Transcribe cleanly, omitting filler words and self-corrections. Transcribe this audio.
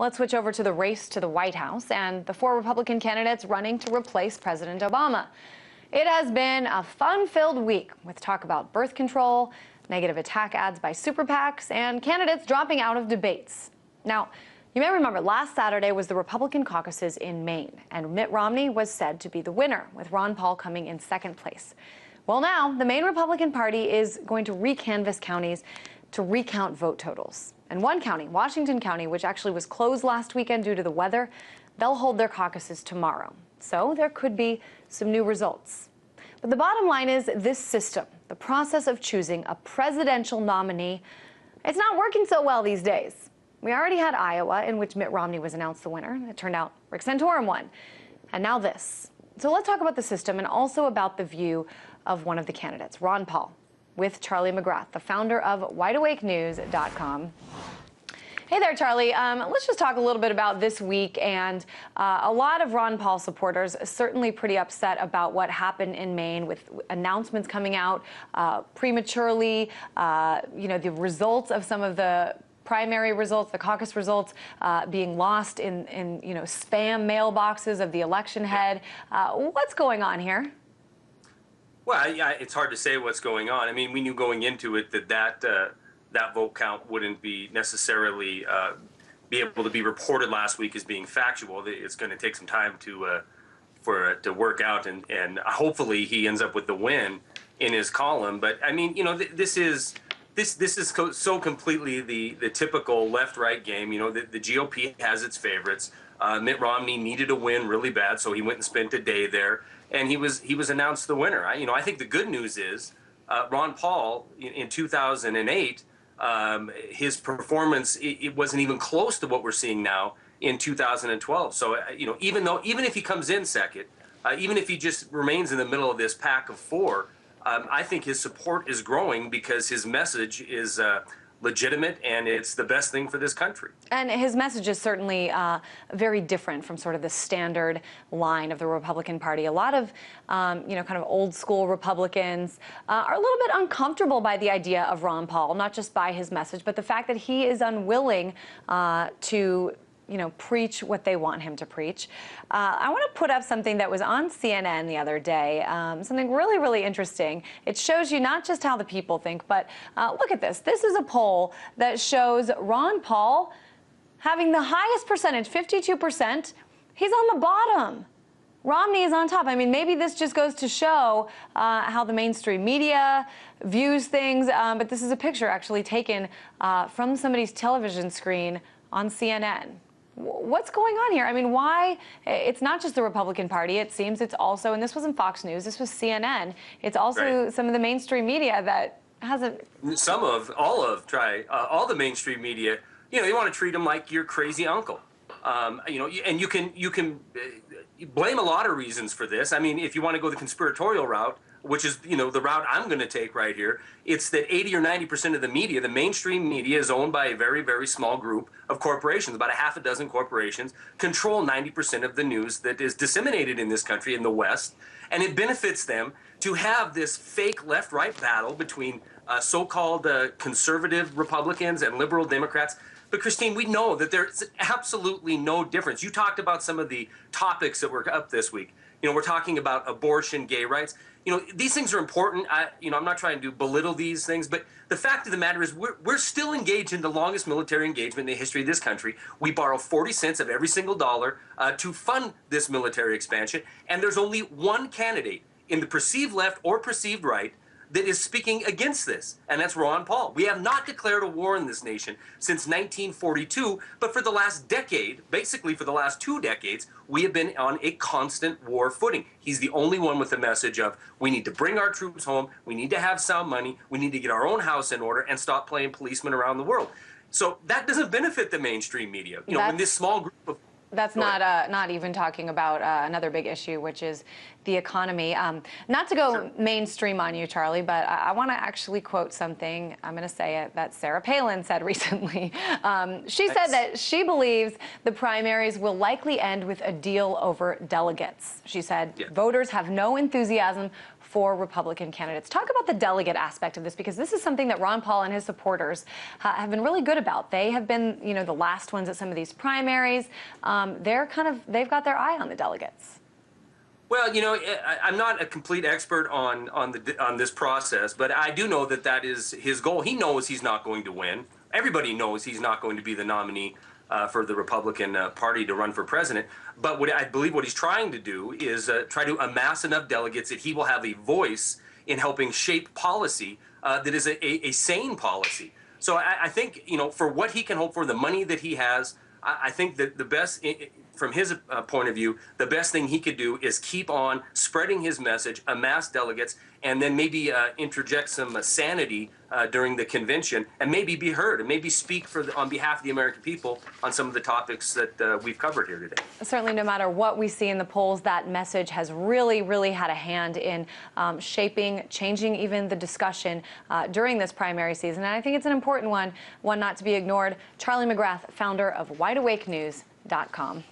Let's switch over to the race to the White House and the 4 Republican candidates running to replace President Obama. It has been a fun-filled week with talk about birth control, negative attack ads by super PACs, and candidates dropping out of debates. Now, you may remember last Saturday was the Republican caucuses in Maine, and Mitt Romney was said to be the winner, with Ron Paul coming in second place. Well, now the Maine Republican Party is going to recanvass counties to recount vote totals. And one county, Washington County, which actually was closed last weekend due to the weather, they'll hold their caucuses tomorrow. So there could be some new results. But the bottom line is this system, the process of choosing a presidential nominee, it's not working so well these days. We already had Iowa, in which Mitt Romney was announced the winner. It turned out Rick Santorum won. And now this. So let's talk about the system and also about the view of one of the candidates, Ron Paul, with Charlie McGrath, the founder of wideawakenews.com. Hey there, Charlie. Let's just talk a little bit about this week. And a lot of Ron Paul supporters certainly pretty upset about what happened in Maine, with announcements coming out prematurely, the results of some of the primary results, the caucus results being lost in spam mailboxes of the election head. What's going on here? Well, yeah, it's hard to say what's going on. I mean, we knew going into it that vote count wouldn't be necessarily be able to be reported last week as being factual. It's going to take some time for it to work out, and hopefully he ends up with the win in his column. But I mean, this is so completely the typical left-right game. The GOP has its favorites. Mitt Romney needed a win really bad, so he went and spent a day there, and he was announced the winner. I think the good news is Ron Paul in 2008, his performance it wasn't even close to what we're seeing now in 2012. So even if he comes in second, even if he just remains in the middle of this pack of 4, I think his support is growing because his message is legitimate, and it's the best thing for this country. And his message is certainly very different from sort of the standard line of the Republican Party. A lot of, kind of old school Republicans are a little bit uncomfortable by the idea of Ron Paul, not just by his message, but the fact that he is unwilling to preach what they want him to preach. I want to put up something that was on CNN the other day, something really, really interesting. It shows you not just how the people think, but look at this. This is a poll that shows Ron Paul having the highest percentage, 52%. He's on the bottom. Romney is on top. I mean, maybe this just goes to show how the mainstream media views things, but this is a picture actually taken from somebody's television screen on CNN. What's going on here? I mean, why? It's not just the Republican Party. It seems it's also, and this wasn't Fox News, this was CNN. It's also some of the mainstream media that hasn't. All the mainstream media, you want to treat them like your crazy uncle. And you can blame a lot of reasons for this. I mean, if you want to go the conspiratorial route, which is, the route I'm going to take right here, it's that 80 or 90% of the media, the mainstream media, is owned by a very, very small group of corporations. About a half a dozen corporations control 90% of the news that is disseminated in this country, in the West. And it benefits them to have this fake left-right battle between so-called conservative Republicans and liberal Democrats. But, Christine, we know that there's absolutely no difference. You talked about some of the topics that were up this week. We're talking about abortion, gay rights. These things are important. I'm not trying to belittle these things, but the fact of the matter is we're still engaged in the longest military engagement in the history of this country. We borrow 40 cents of every single dollar to fund this military expansion, and there's only one candidate in the perceived left or perceived right that is speaking against this, and that's Ron Paul. We have not declared a war in this nation since 1942, but for the last decade, basically for the last 2 decades, we have been on a constant war footing. He's the only one with the message of, we need to bring our troops home, we need to have sound money, we need to get our own house in order, and stop playing policemen around the world. So that doesn't benefit the mainstream media. When this small group of That's not even talking about another big issue, which is the economy. Not to go mainstream on you, Charlie, but I want to actually quote something, I'm going to say it, that Sarah Palin said recently. She said that she believes the primaries will likely end with a deal over delegates. She said voters have no enthusiasm for Republican candidates. Talk about the delegate aspect of this, because this is something that Ron Paul and his supporters have been really good about. They have been, the last ones at some of these primaries. They've got their eye on the delegates. Well, I'm not a complete expert on this process, but I do know that is his goal. He knows he's not going to win. Everybody knows he's not going to be the nominee for the Republican Party to run for president. But I believe what he's trying to do is try to amass enough delegates that he will have a voice in helping shape policy that is a sane policy. So I think, for what he can hope for, the money that he has, I think that the best, from his point of view, the best thing he could do is keep on spreading his message, amass delegates, and then maybe interject some sanity during the convention, and maybe be heard, and maybe speak on behalf of the American people on some of the topics that we've covered here today. Certainly, no matter what we see in the polls, that message has really, really had a hand in shaping, changing even the discussion during this primary season. And I think it's an important one not to be ignored. Charlie McGrath, founder of WideAwakeNews.com.